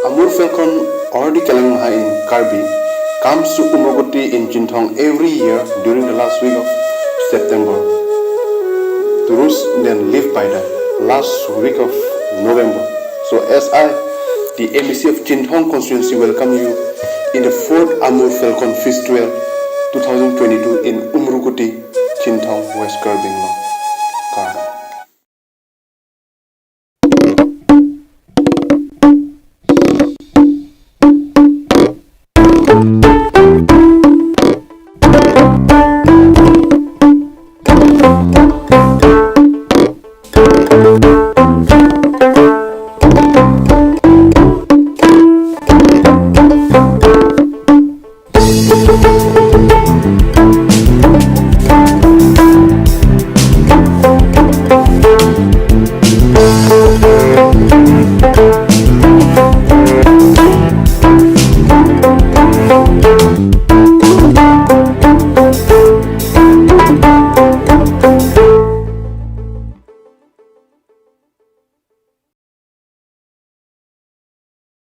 Amur Felcon already Kalangaha in Karbi comes to Umrogoti in Chingthong every year during the last week of September. The Rus then live by the last week of November. So as I, the MEC of Chingthong constituency, welcome you in the 4th Amur Felcon Festival 2022 in Umrogoti, Chingthong, West Karbi, Kardom.